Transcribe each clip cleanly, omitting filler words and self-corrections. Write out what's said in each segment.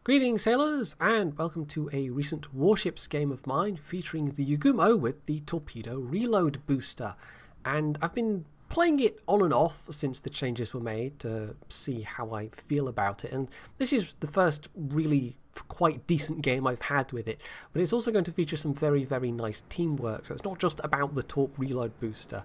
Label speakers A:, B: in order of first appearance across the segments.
A: Greetings sailors, and welcome to a recent Warships game of mine featuring the Yugumo with the Torpedo reload booster. And I've been playing it on and off since the changes were made to see how I feel about it, and this is the first really quite decent game I've had with it, but it's also going to feature some very nice teamwork, so it's not just about the Torp reload booster,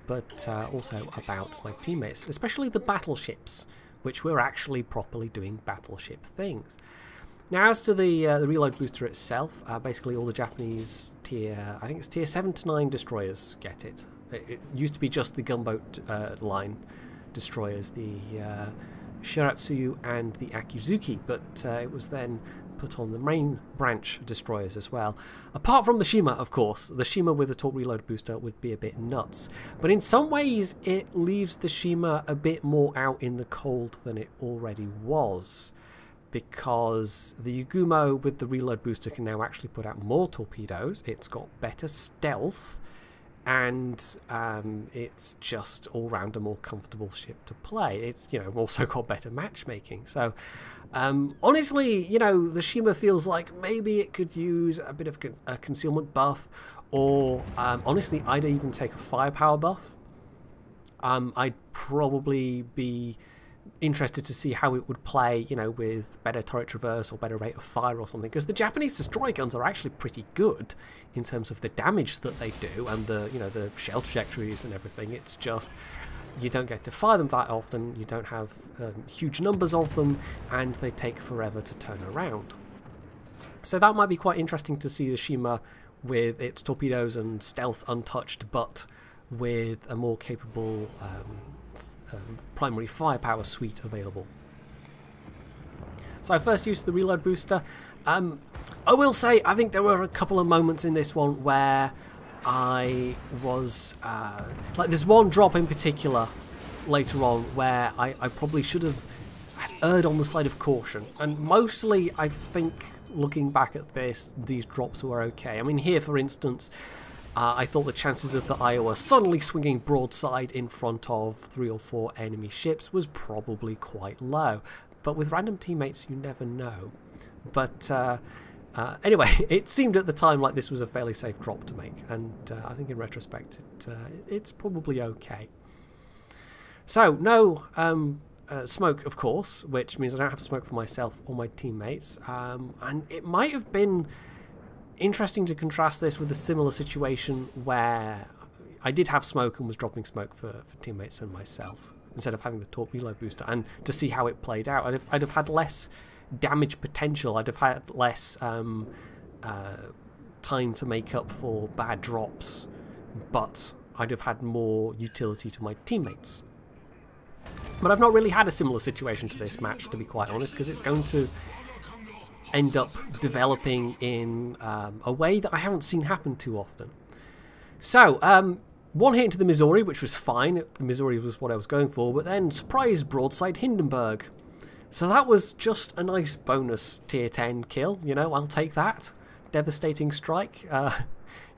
A: but also about my teammates, especially the battleships, which we're actually properly doing battleship things. Now, as to the reload booster itself, basically all the Japanese tier, I think it's tier 7 to 9 destroyers get it. It used to be just the gunboat line destroyers, the Shiratsuyu and the Akizuki, but it was then put on the main branch destroyers as well. Apart from the Shima, of course. The Shima with the Torp reload booster would be a bit nuts. But in some ways, it leaves the Shima a bit more out in the cold than it already was, because the Yugumo with the reload booster can now actually put out more torpedoes. It's got better stealth, and it's just all round a more comfortable ship to play. It's, you know, also got better matchmaking. So honestly, you know, the Shima feels like maybe it could use a bit of a concealment buff, or honestly, I'd even take a firepower buff. I'd probably be interested to see how it would play, you know, with better turret traverse or better rate of fire or something, because the Japanese destroyer guns are actually pretty good in terms of the damage that they do and the, you know, the shell trajectories and everything. It's just you don't get to fire them that often, you don't have huge numbers of them, and they take forever to turn around. So that might be quite interesting to see the Shima with its torpedoes and stealth untouched, but with a more capable primary firepower suite available. So I first used the reload booster. I will say, I think there were a couple of moments in this one where I was like, there's one drop in particular later on where I probably should have erred on the side of caution, and mostly I think looking back at this, these drops were okay. I mean, here for instance, I thought the chances of the Iowa suddenly swinging broadside in front of 3 or 4 enemy ships was probably quite low. But with random teammates, you never know. But anyway, it seemed at the time like this was a fairly safe drop to make, and I think in retrospect, it's probably okay. So, no smoke, of course, which means I don't have smoke for myself or my teammates, and it might have been interesting to contrast this with a similar situation where I did have smoke and was dropping smoke for teammates and myself instead of having the Torp reload booster, and to see how it played out. I'd have had less damage potential, I'd have had less time to make up for bad drops, but I'd have had more utility to my teammates. But I've not really had a similar situation to this match, to be quite honest, because it's going to end up developing in a way that I haven't seen happen too often. So, one hit into the Missouri, which was fine. The Missouri was what I was going for, but then surprise broadside Hindenburg. So that was just a nice bonus tier 10 kill, you know, I'll take that. Devastating strike.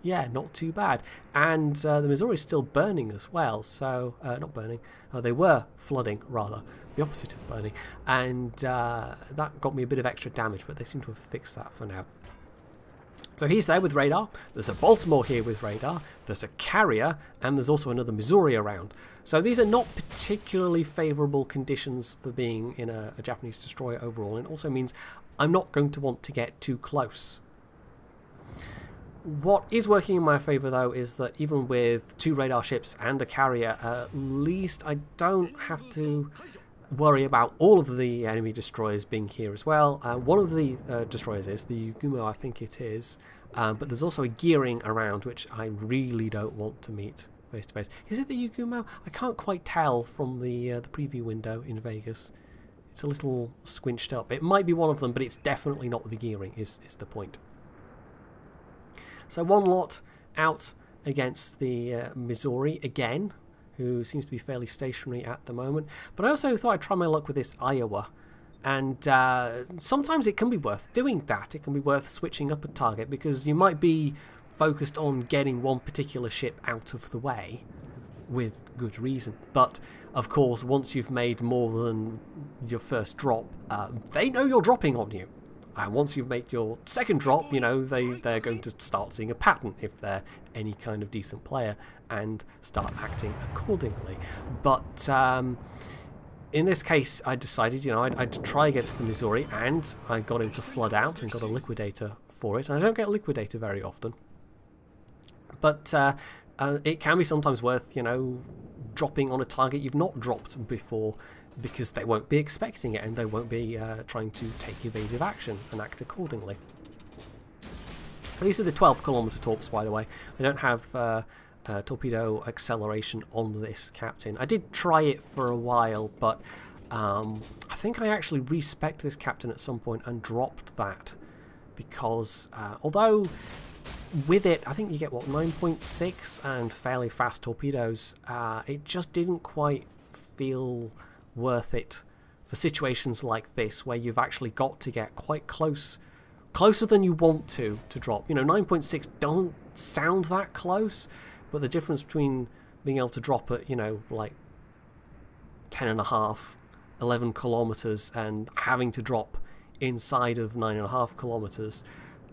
A: Yeah, not too bad. And the Missouri's still burning as well, so, not burning, they were flooding, rather. The opposite of burning, and that got me a bit of extra damage, but they seem to have fixed that for now. So he's there with radar, there's a Baltimore here with radar, there's a carrier, and there's also another Missouri around. So these are not particularly favourable conditions for being in a Japanese destroyer overall, and it also means I'm not going to want to get too close. What is working in my favour though is that even with 2 radar ships and a carrier, at least I don't have to worry about all of the enemy destroyers being here as well. One of the destroyers is the Yugumo, I think it is, but there's also a gearing around which I really don't want to meet face to face. Is it the Yugumo? I can't quite tell from the preview window in Vegas. It's a little squinched up. It might be one of them, but it's definitely not the gearing, is the point. So one lot out against the Missouri again, who seems to be fairly stationary at the moment. But I also thought I'd try my luck with this Iowa. And sometimes it can be worth doing that. It can be worth switching up a target, because you might be focused on getting one particular ship out of the way. with good reason. But of course, once you've made more than your first drop, they know you're dropping on you. And once you've made your second drop, you know, they're going to start seeing a pattern if they're any kind of decent player and start acting accordingly. But in this case, I decided, you know, I'd try against the Missouri, and I got him to flood out and got a Liquidator for it. And I don't get Liquidator very often. But it can be sometimes worth, you know, dropping on a target you've not dropped before, because they won't be expecting it and they won't be trying to take evasive action and act accordingly. These are the 12-kilometer torps, by the way. I don't have torpedo acceleration on this captain. I did try it for a while, but I think I actually respec'd this captain at some point and dropped that, because although with it, I think you get, what, 9.6 and fairly fast torpedoes, it just didn't quite feel worth it for situations like this, where you've actually got to get quite closer than you want to drop. You know, 9.6 doesn't sound that close, but the difference between being able to drop at, you know, like 10.5, 11 kilometers and having to drop inside of 9.5 kilometers,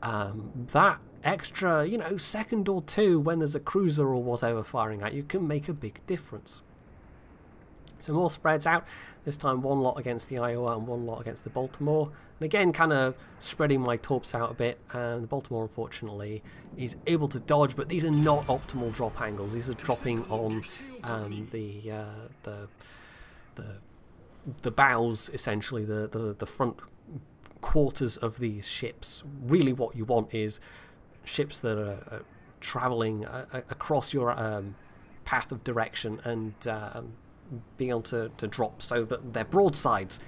A: that extra, you know, second or two when there's a cruiser or whatever firing at you can make a big difference. So more spreads out, this time one lot against the Iowa and one lot against the Baltimore. And again, kind of spreading my torps out a bit. And the Baltimore, unfortunately, is able to dodge, but these are not optimal drop angles. These are dropping on the bows, essentially, the front quarters of these ships. Really what you want is ships that are traveling across your path of direction and being able to drop so that their broadsides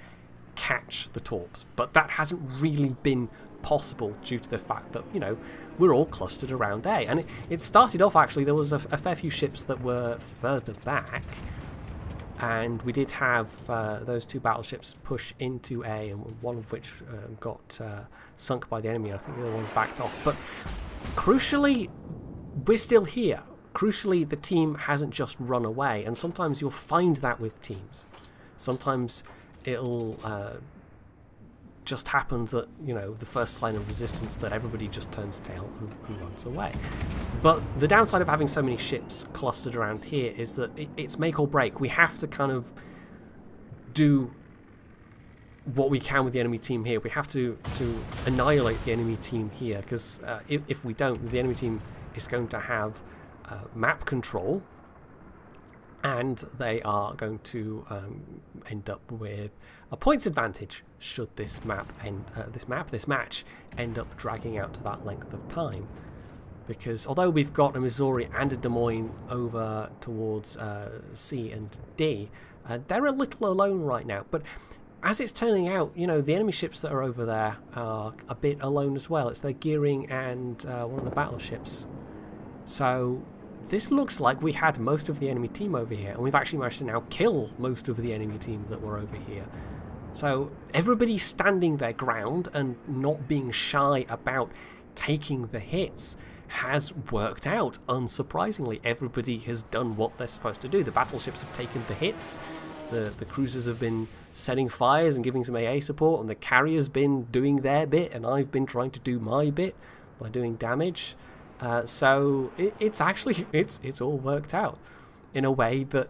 A: catch the torps. But that hasn't really been possible due to the fact that, you know, we're all clustered around A. And it started off, actually, there was a fair few ships that were further back, and we did have those two battleships push into A, and one of which got sunk by the enemy. I think the other one's backed off. But crucially, we're still here. Crucially, the team hasn't just run away, and sometimes you'll find that with teams. Sometimes it'll just happen that, you know, the first sign of resistance, that everybody just turns tail and runs away. But the downside of having so many ships clustered around here is that it's make or break. We have to kind of do what we can with the enemy team here. We have to annihilate the enemy team here, because if we don't, the enemy team is going to have map control, and they are going to end up with a points advantage should this match end up dragging out to that length of time. Because although we've got a Missouri and a Des Moines over towards C and D, they're a little alone right now. But as it's turning out, you know, the enemy ships that are over there are a bit alone as well. It's their gearing and one of the battleships. So this looks like we had most of the enemy team over here, and we've actually managed to now kill most of the enemy team that were over here. So everybody standing their ground and not being shy about taking the hits has worked out, unsurprisingly. Everybody has done what they're supposed to do. The battleships have taken the hits, the cruisers have been setting fires and giving some AA support, and the carrier's been doing their bit, and I've been trying to do my bit by doing damage. So it's actually it's all worked out in a way that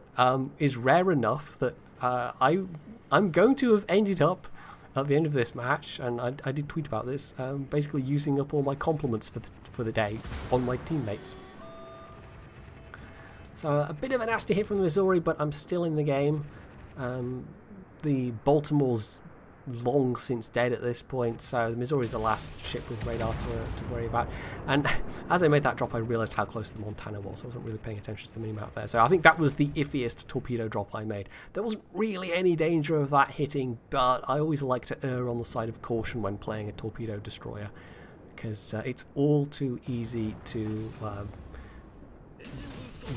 A: is rare enough that I'm going to have ended up at the end of this match, and I did tweet about this, basically using up all my compliments for the day on my teammates. So a bit of a nasty hit from the Missouri, but I'm still in the game. The Baltimore's long since dead at this point, so the Missouri's the last ship with radar to worry about. And as I made that drop, I realised how close the Montana was. I wasn't really paying attention to the minimap there, so I think that was the iffiest torpedo drop I made. There wasn't really any danger of that hitting, but I always like to err on the side of caution when playing a torpedo destroyer, because it's all too easy to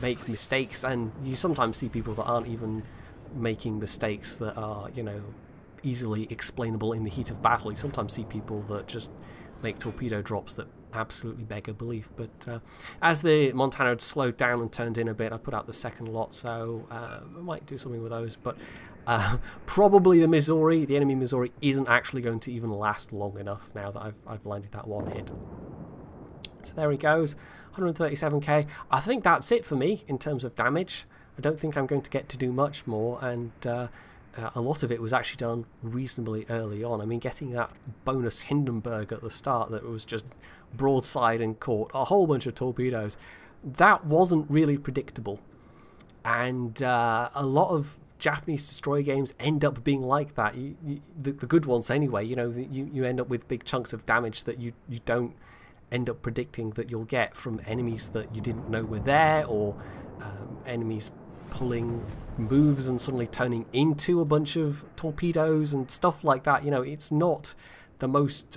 A: make mistakes, and you sometimes see people that aren't even making mistakes that are, you know, easily explainable in the heat of battle. You sometimes see people that just make torpedo drops that absolutely beggar belief. But as the Montana had slowed down and turned in a bit, I put out the second lot, so I might do something with those. But probably the enemy Missouri, isn't actually going to even last long enough now that I've landed that one hit. So there he goes, 137k. I think that's it for me in terms of damage. I don't think I'm going to get to do much more, and a lot of it was actually done reasonably early on. I mean, getting that bonus Hindenburg at the start that was just broadside and caught a whole bunch of torpedoes, that wasn't really predictable. And a lot of Japanese destroyer games end up being like that. The good ones anyway, you know, you end up with big chunks of damage that you don't end up predicting that you'll get from enemies that you didn't know were there, or enemies pulling moves and suddenly turning into a bunch of torpedoes and stuff like that. You know, it's not the most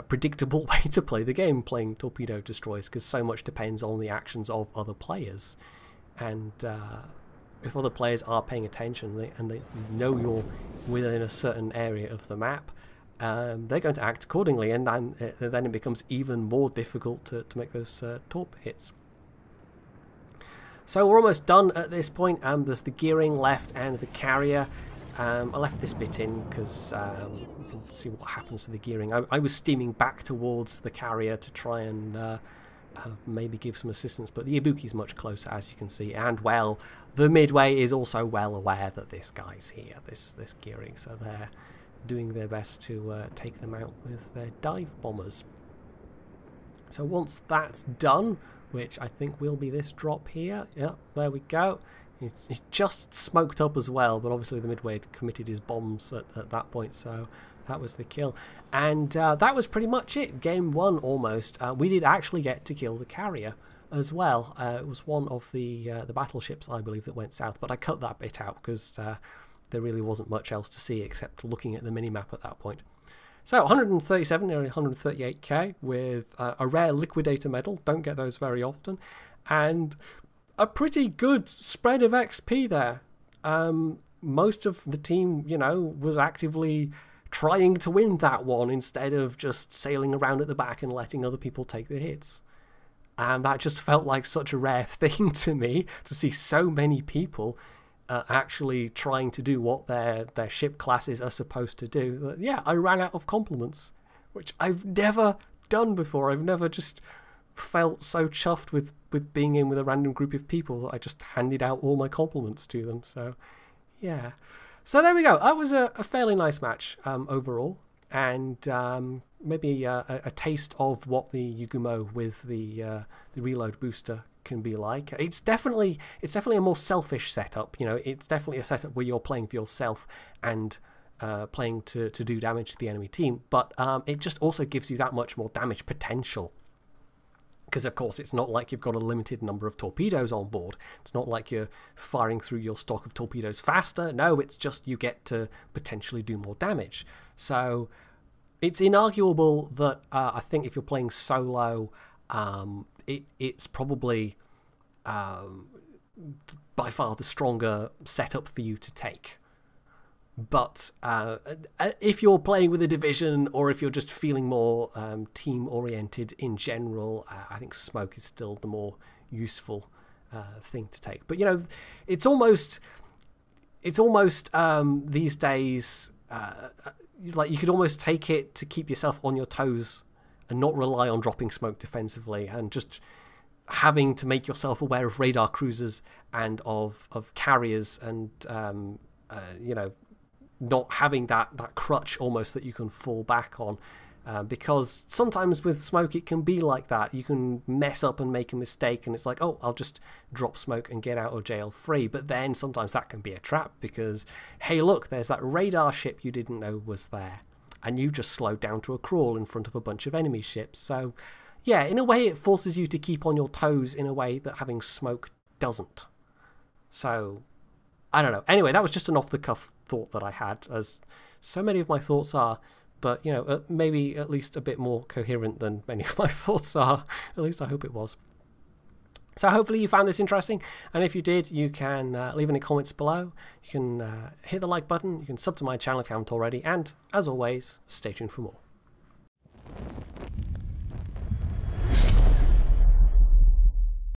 A: predictable way to play the game, playing torpedo destroyers, because so much depends on the actions of other players. And if other players are paying attention and they know you're within a certain area of the map, they're going to act accordingly, and then it becomes even more difficult to make those torp hits. So we're almost done at this point. There's the gearing left and the carrier. I left this bit in because you can see what happens to the gearing. I was steaming back towards the carrier to try and maybe give some assistance, but the Ibuki's much closer, as you can see, and well, the Midway is also well aware that this guy's here, this gearing, so they're doing their best to take them out with their dive bombers. So once that's done, which I think will be this drop here, yeah, there we go. He just smoked up as well, but obviously the Midway had committed his bombs at that point, so that was the kill. And that was pretty much it. Game one almost. We did actually get to kill the carrier as well. It was one of the battleships, I believe, that went south, but I cut that bit out because there really wasn't much else to see except looking at the minimap at that point. So 137, nearly 138k with a rare liquidator medal. Don't get those very often. And a pretty good spread of XP there. Most of the team, you know, was actively trying to win that one instead of just sailing around at the back and letting other people take the hits. And that just felt like such a rare thing to me, to see so many people actually trying to do what their ship classes are supposed to do. That, yeah, I ran out of compliments, which I've never done before. I've never just felt so chuffed with being in with a random group of people that I just handed out all my compliments to them. So yeah, so there we go. That was a fairly nice match overall, and maybe a taste of what the Yugumo with the reload booster can be like. It's definitely a more selfish setup. You know, it's definitely a setup where you're playing for yourself and playing to do damage to the enemy team, but it just also gives you that much more damage potential. Because, of course, it's not like you've got a limited number of torpedoes on board. It's not like you're firing through your stock of torpedoes faster. No, it's just you get to potentially do more damage. So it's inarguable that I think if you're playing solo, it's probably by far the stronger setup for you to take. But if you're playing with a division, or if you're just feeling more team-oriented in general, I think smoke is still the more useful thing to take. But you know, it's almost these days like you could almost take it to keep yourself on your toes and not rely on dropping smoke defensively, and just having to make yourself aware of radar cruisers and of carriers, and you know, not having that crutch almost that you can fall back on, because sometimes with smoke it can be like that. You can mess up and make a mistake, and it's like, oh, I'll just drop smoke and get out of jail free. But then sometimes that can be a trap, because hey, look, there's that radar ship you didn't know was there, and you just slowed down to a crawl in front of a bunch of enemy ships. So yeah, in a way it forces you to keep on your toes in a way that having smoke doesn't. So I don't know. Anyway, that was just an off-the-cuff thought that I had, as so many of my thoughts are, but, you know, maybe at least a bit more coherent than many of my thoughts are. At least I hope it was. So hopefully you found this interesting, and if you did, you can leave any comments below. You can hit the like button, you can sub to my channel if you haven't already, and, as always, stay tuned for more.